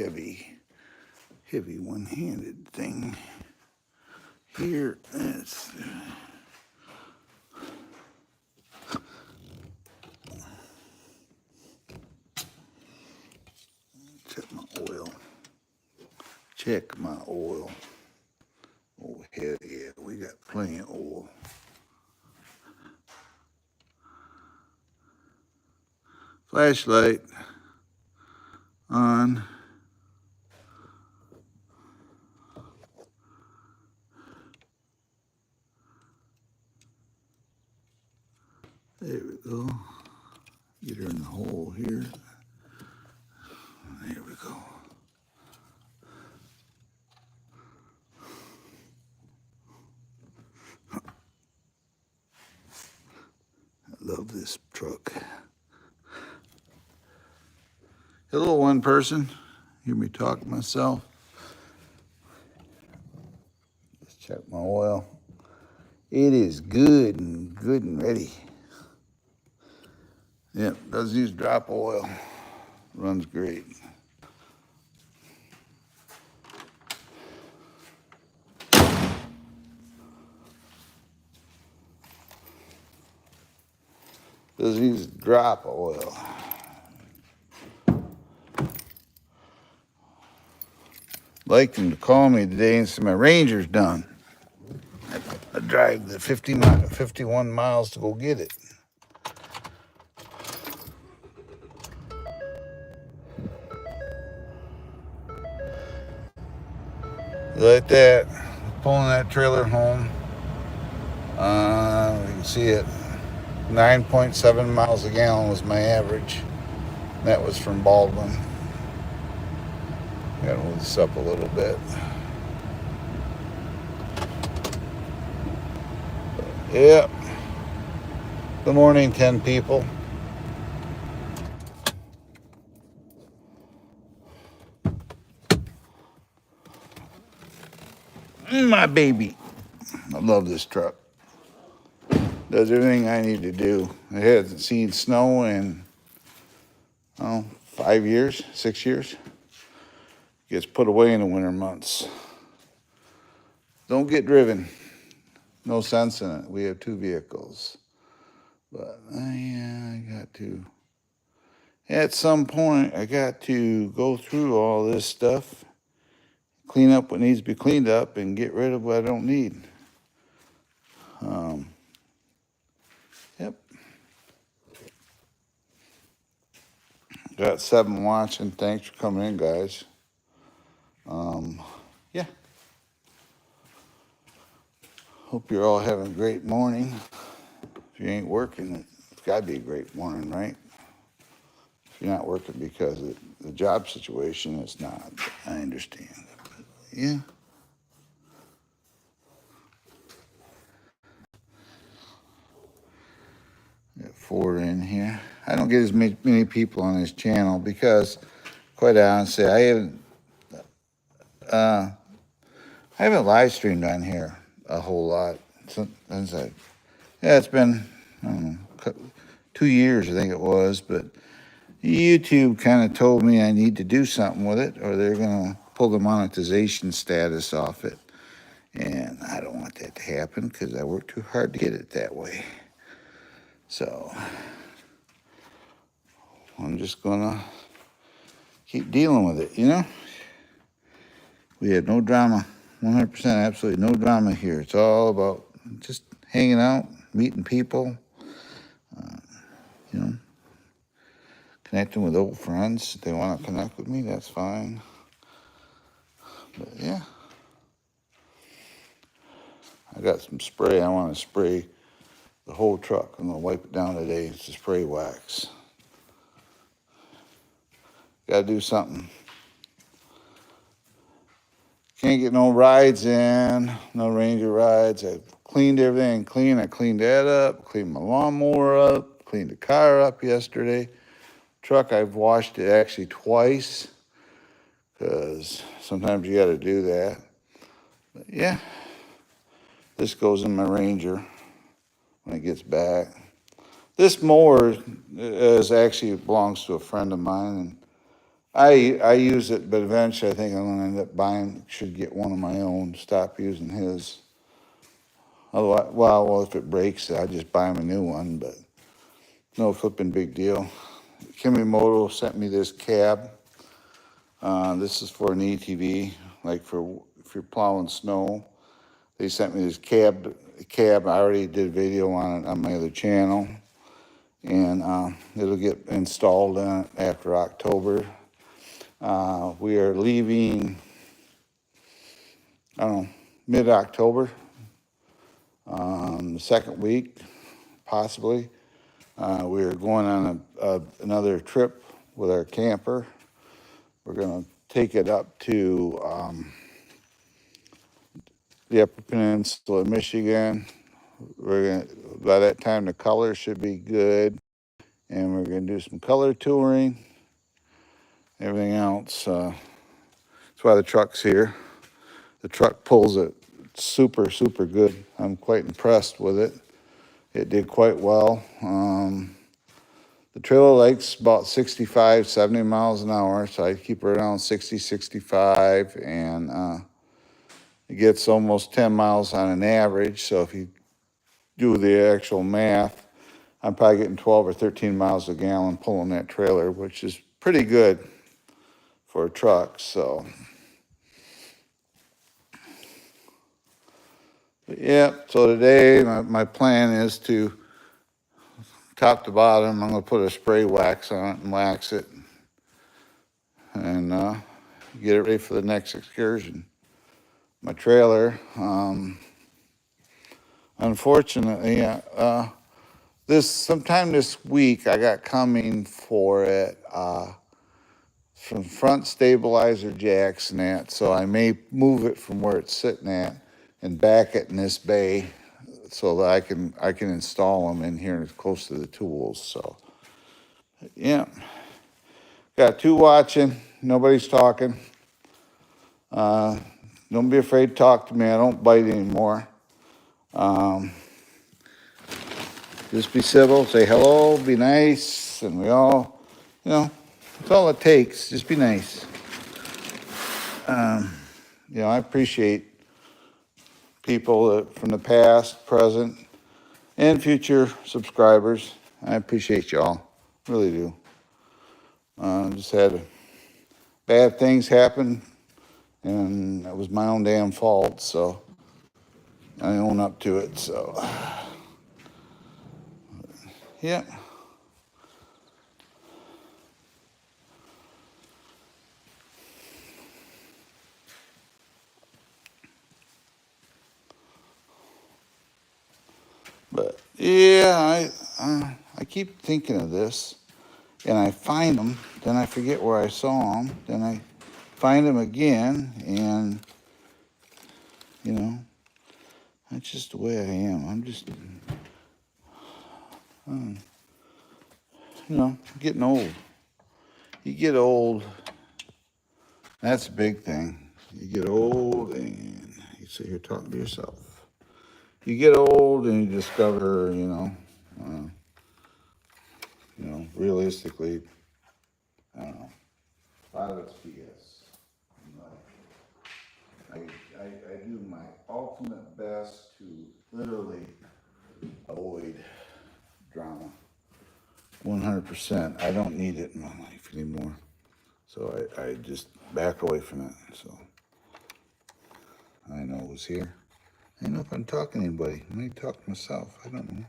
heavy one-handed thing. Here, it's check my oil. Check my oil. Oh, hell yeah, we got plenty of oil. Flashlight on. There we go. Get her in the hole here. There we go. I love this truck. Hello, one person. Hear me talk to myself. Let's check my oil. It is good and ready. Yep, does use drop oil. Runs great. Does use drop oil. Like them to call me today and say my Ranger's done. I drive the 51 miles to go get it. Like that, pulling that trailer home. You can see it. 9.7 miles a gallon was my average. That was from Baldwin. Gotta move this up a little bit. Yep. Good morning, 10 people. My baby. I love this truck. Does everything I need to do. It hasn't seen snow in 5 years, 6 years. Gets put away in the winter months. Don't get driven. No sense in it. We have 2 vehicles. But I got to, at some point, I got to go through all this stuff, clean up what needs to be cleaned up, and get rid of what I don't need. Yep. Got 7 watching. Thanks for coming in, guys. Yeah. Hope you're all having a great morning. If you ain't working, it's got to be a great morning, right? If you're not working because of the job situation, it's not. I understand. But yeah. Got 4 in here. I don't get as many people on this channel because, quite honestly, I haven't live streamed on here a whole lot. It's been, I don't know, 2 years, I think it was, but YouTube kind of told me I need to do something with it or they're going to pull the monetization status off it. And I don't want that to happen because I worked too hard to get it that way. So I'm just going to keep dealing with it, you know? We have no drama, 100% absolutely no drama here. It's all about just hanging out, meeting people, you know, connecting with old friends. If they want to connect with me, that's fine. But yeah, I got some spray. I want to spray the whole truck. I'm going to wipe it down today. It's a spray wax. Got to do something. Can't get no rides in, no Ranger rides. I cleaned everything clean. I cleaned that up, cleaned my lawnmower up, cleaned the car up yesterday. Truck, I've washed it actually twice because sometimes you got to do that. But yeah, this goes in my Ranger when it gets back. This mower actually belongs to a friend of mine, I use it, but eventually I think I'm gonna end up buying, should get one of my own, stop using his. Otherwise, well, if it breaks, I just buy him a new one, but no flipping big deal. Kimimoto sent me this cab. This is for an ATV, like for if you're plowing snow. They sent me this cab. I already did a video on it on my other channel, and it'll get installed after October. We are leaving, I don't know, mid-October, the second week, possibly. We are going on another trip with our camper. We're going to take it up to the Upper Peninsula of Michigan. By that time, the color should be good, and we're going to do some color touring. Everything else. That's why the truck's here. The truck pulls it super, super good. I'm quite impressed with it. It did quite well. The trailer likes about 65, 70 miles an hour, so I keep it around 60, 65, and it gets almost 10 miles on an average. So if you do the actual math, I'm probably getting 12 or 13 miles a gallon pulling that trailer, which is pretty good for a truck. So, but yeah, so today my plan is to top to bottom, I'm going to put a spray wax on it and wax it and get it ready for the next excursion. My trailer, unfortunately, sometime this week I got coming for it from front stabilizer jacks and that, so I may move it from where it's sitting at and back it in this bay so that I can install them in here as close to the tools. So yeah, got two watching. Nobody's talking. Don't be afraid to talk to me. I don't bite anymore. Just be civil, say hello, be nice, and we all, that's all it takes. Just be nice. I appreciate people from the past, present, and future subscribers. I appreciate y'all. Really do. Just had bad things happen, and it was my own damn fault, so I own up to it. So, yeah. But yeah, I keep thinking of this, and I find them, then I forget where I saw them, then I find them again, and that's just the way I am. I'm just, getting old. You get old. That's a big thing. You get old, and you sit here talking to yourself. You get old, and you discover, realistically, I don't know. A lot of it's BS. I do my ultimate best to literally avoid drama. 100%. I don't need it in my life anymore. So I just back away from it. So I know who's here. I don't know if I'm talking to anybody. I may talk to myself. I don't know.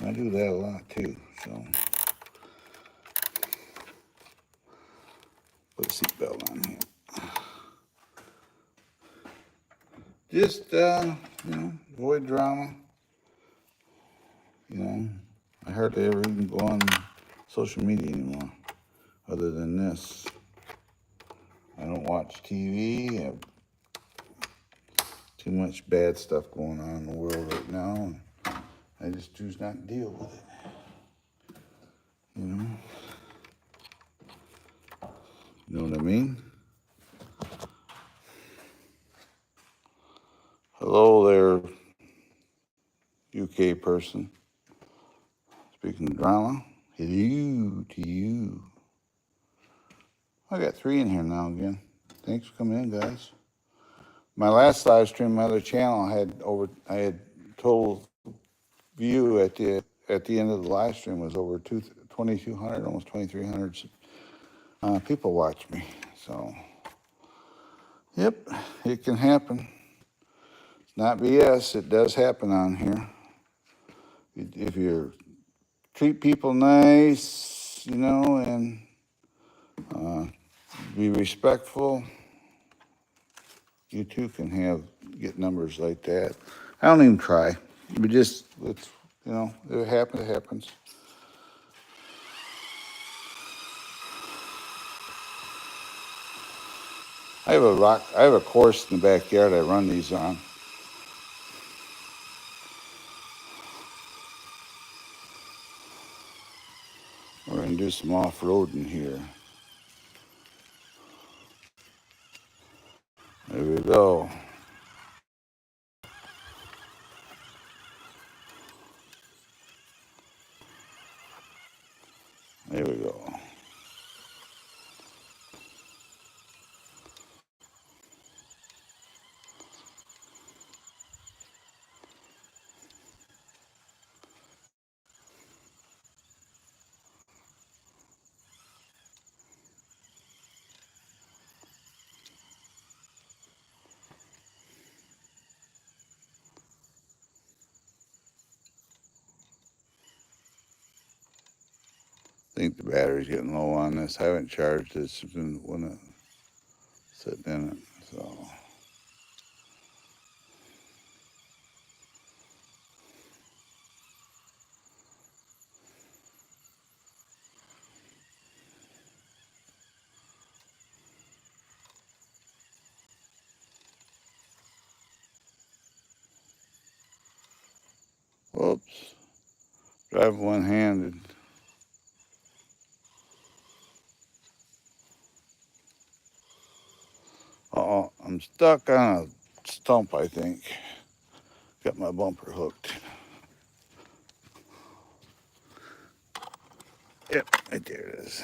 I do that a lot too. So put a seatbelt on here. Just, avoid drama. I hardly ever even go on social media anymore, other than this. I don't watch TV. I have too much bad stuff going on in the world right now. I just choose not to deal with it. You know what I mean? Hello there, UK person. Speaking of drama, hello to you. I got 3 in here now again. Thanks for coming in, guys. My last live stream, my other channel, I had total view at the end of the live stream was over 2,200, almost 2,300 people watch me. So, yep, it can happen. It's not BS. It does happen on here. If you treat people nice, and be respectful, you too can get numbers like that. I don't even try. But just it happens. It happens. I have a course in the backyard I run these on. We're gonna do some off-roading here. There we go. There we go. I think the battery's getting low on this. I haven't charged it. It's been sitting in it. So whoops. Driving one-handed. Uh-oh, I'm stuck on a stump, I think. Got my bumper hooked. Yep, right there it is.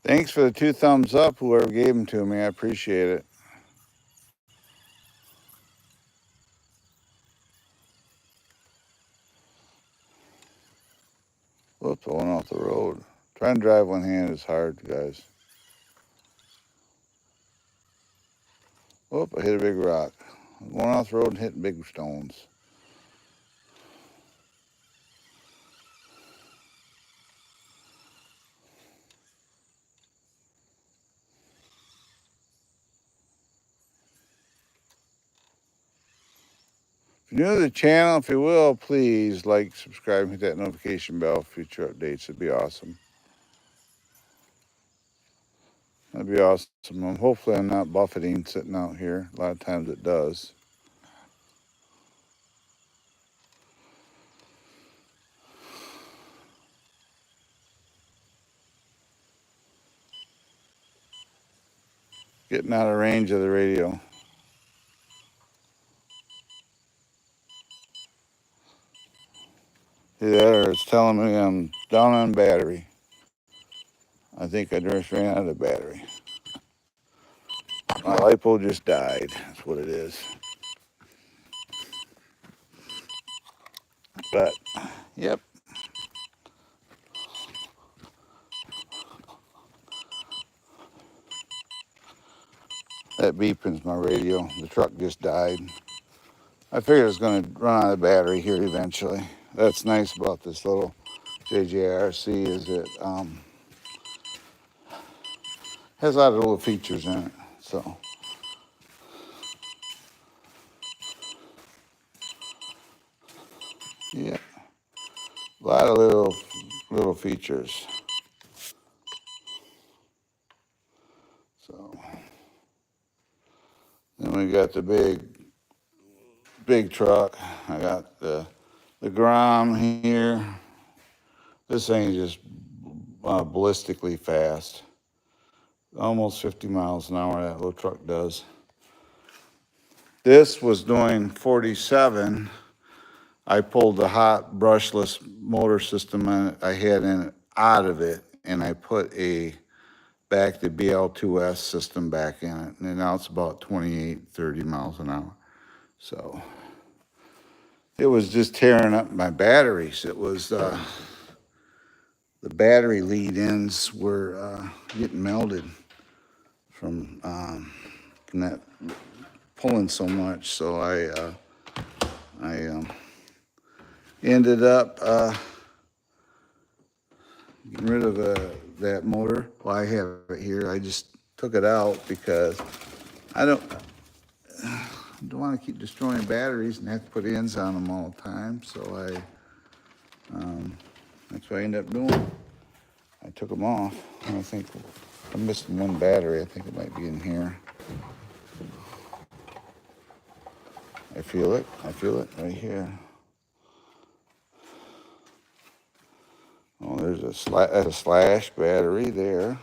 Thanks for the 2 thumbs up, whoever gave them to me. I appreciate it. Whoops, I went off the road. Trying to drive one hand is hard, guys. Whoop, I hit a big rock. Going off the road and hitting big stones. If you're new to the channel, if you will, please like, subscribe, hit that notification bell for future updates. It'd be awesome. That'd be awesome. Hopefully I'm not buffeting sitting out here. A lot of times it does. Getting out of range of the radio. See that, or it's telling me I'm down on battery. I think I just ran out of battery. My lipo just died. That's what it is. But, yep. That beeping's my radio. The truck just died. I figured it was going to run out of battery here eventually. That's nice about this little JJRC is it has a lot of little features in it. So, yeah, a lot of little features. So, then we got the big truck. I got the the Grom here. This thing is just ballistically fast. Almost 50 miles an hour that little truck does. This was doing 47. I pulled the hot brushless motor system I had in it out of it, and I put the BL2S system back in it, and now it's about 28, 30 miles an hour. So it was just tearing up my batteries. It was the battery lead-ins were getting melted from that pulling so much. So I ended up getting rid of that motor. Well, I have it here. I just took it out because I don't want to keep destroying batteries and have to put ends on them all the time. So that's what I ended up doing. I took them off. I think I'm missing one battery. I think it might be in here. I feel it right here. Oh, there's a slash battery there.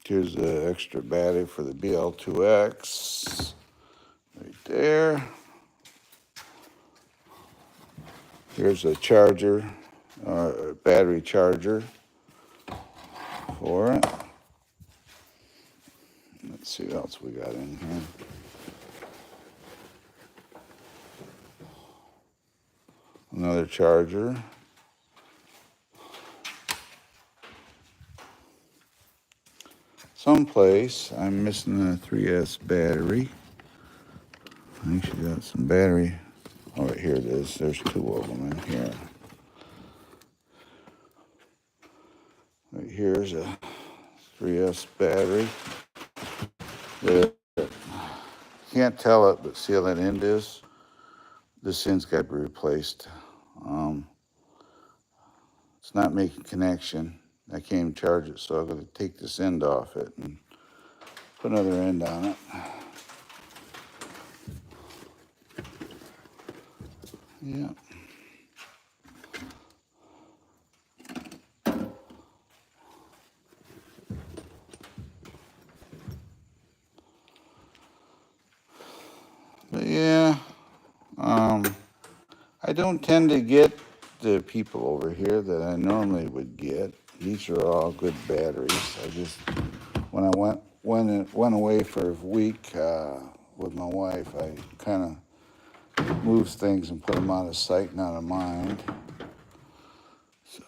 Here's the extra battery for the BL2X right there. Here's a charger, battery charger for it. Let's see what else we got in here. Another charger. Someplace I'm missing a 3S battery. I actually got some battery. Oh, right here it is. There's two of them in here. Right here's a 3S battery. Can't tell it, but see how that end is? This end's got to be replaced. It's not making connection. I can't even charge it, so I'm going to take this end off it and put another end on it. Yeah. But yeah, I don't tend to get the people over here that I normally would get. These are all good batteries. I just, when I went away for a week with my wife, I kind of moved things and put them out of sight and out of mind. So.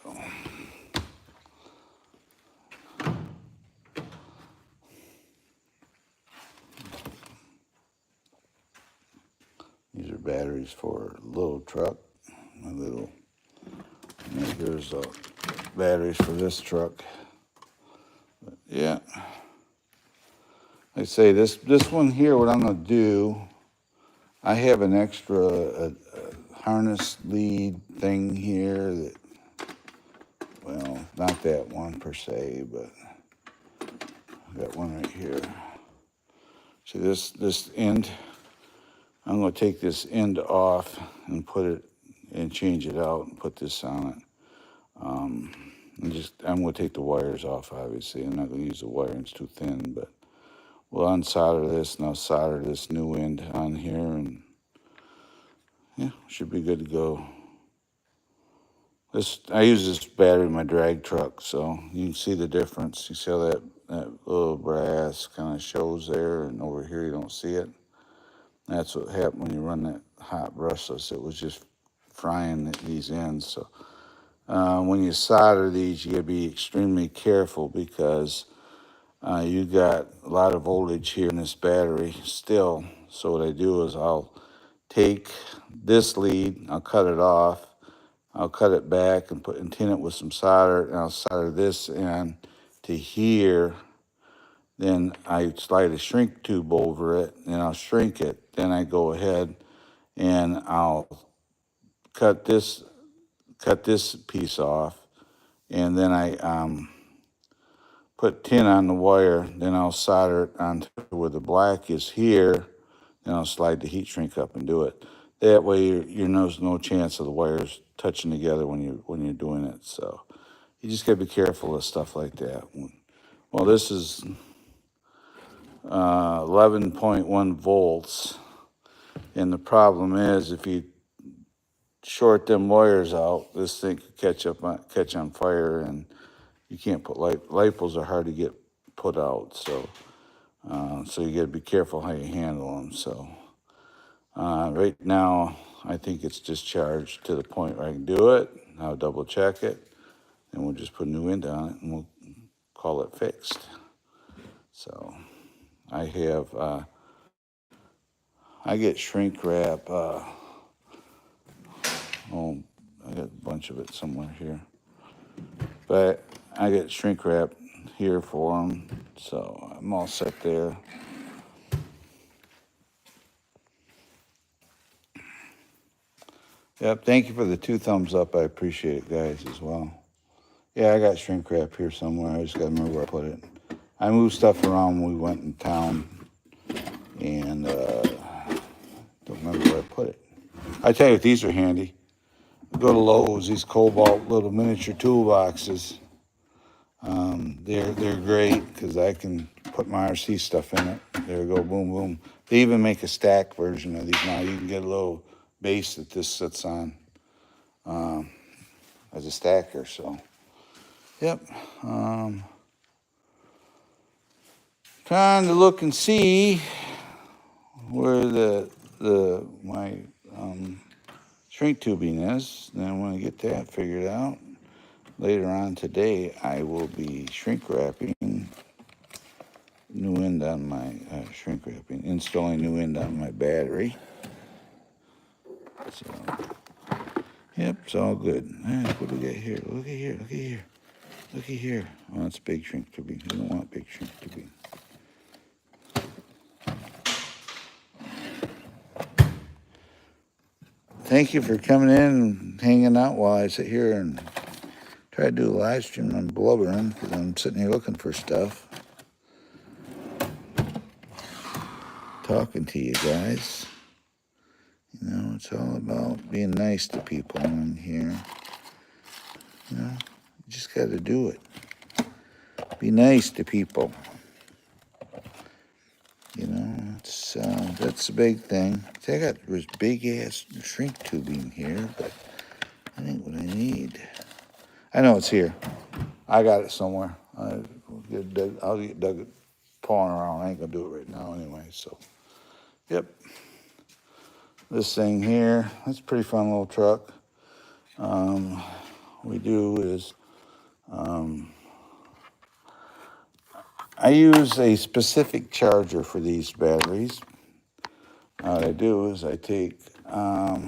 These are batteries for a little truck. Here's batteries for this truck. But yeah. I say this one here, what I'm going to do, I have an extra harness lead thing here that, well, not that one per se, but I got one right here. See this end, I'm going to take this end off and put it and change it out and put this on it. I'm going to take the wires off, obviously. I'm not going to use the wiring, it's too thin, but we'll unsolder this and I'll solder this new end on here, and yeah, should be good to go. I use this battery in my drag truck, so you can see the difference. You see how that little brass kind of shows there, and over here you don't see it. That's what happened when you run that hot brushless. It was just frying these ends. So when you solder these, you gotta be extremely careful because you got a lot of voltage here in this battery still. So what I do is I'll take this lead, I'll cut it off, I'll cut it back and tin it with some solder, and I'll solder this in to here. Then I slide a shrink tube over it, and I'll shrink it. Then I go ahead and I'll cut this piece off, and then I put tin on the wire, then I'll solder it onto where the black is here, then I'll slide the heat shrink up and do it. That way, there's no chance of the wires touching together when you're doing it. So you just gotta be careful of stuff like that. Well, this is 11.1 volts, and the problem is if you short them wires out, this thing could catch on fire, and you can't put light bulbs are hard to get put out. So you got to be careful how you handle them. So right now, I think it's discharged to the point where I can do it. I'll double check it, and we'll just put a new end on it, and we'll call it fixed. So I get shrink wrap. I got a bunch of it somewhere here, but I get shrink wrap here for them, so I'm all set there. Yep, thank you for the 2 thumbs up. I appreciate it, guys, as well. Yeah, I got shrink wrap here somewhere. I just got to remember where I put it. I moved stuff around when we went in town, and don't remember where I put it. I tell you, these are handy. Go to Lowe's, these Cobalt little miniature toolboxes. They're great because I can put my RC stuff in it. There we go, boom, boom. They even make a stack version of these now. You can get a little base that this sits on as a stacker. So, yep. Trying to look and see where my shrink tubing is. Then when I get that figured out, later on today, I will be shrink wrapping new end on my installing new end on my battery. So, yep, it's all good. What do we got here? Look at here. Oh, it's big shrink tubing. You don't want big shrink tubing. Thank you for coming in and hanging out while I sit here and try to do a live stream. I'm blubbering because I'm sitting here looking for stuff. Talking to you guys. It's all about being nice to people in here. You just got to do it. Be nice to people. That's the big thing. See, I got this big ass shrink tubing here, but I think what I need. I know it's here. I got it somewhere. I'll get Doug pawing around. I ain't gonna do it right now anyway. So, yep. This thing here, it's a pretty fun little truck. We do is I use a specific charger for these batteries. What I do is I take I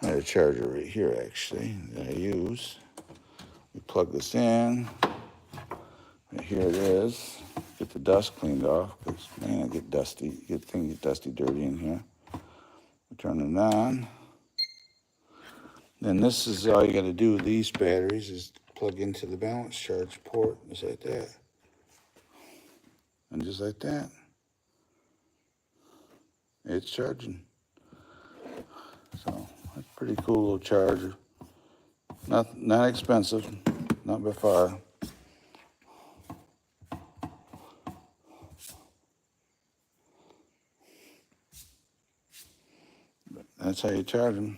have a charger right here actually that I use. We plug this in. Right here it is. Get the dust cleaned off because man, I get dusty. Things get dusty, dirty in here. We turn it on. Then this is all you got to do with these batteries is plug into the balance charge port just like that. And just like that, it's charging. So that's a pretty cool little charger. Not expensive, not by far. But that's how you charge them.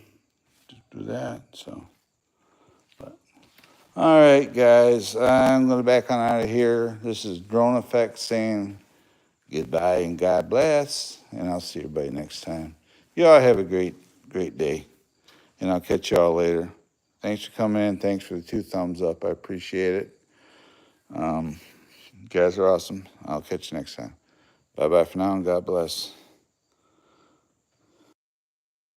Just do that. So, all right, guys, I'm going to back on out of here. This is Drone Effect saying goodbye and God bless, and I'll see everybody next time. You all have a great day, and I'll catch y'all later. Thanks for coming in. Thanks for the 2 thumbs up. I appreciate it. You guys are awesome. I'll catch you next time. Bye-bye for now, and God bless.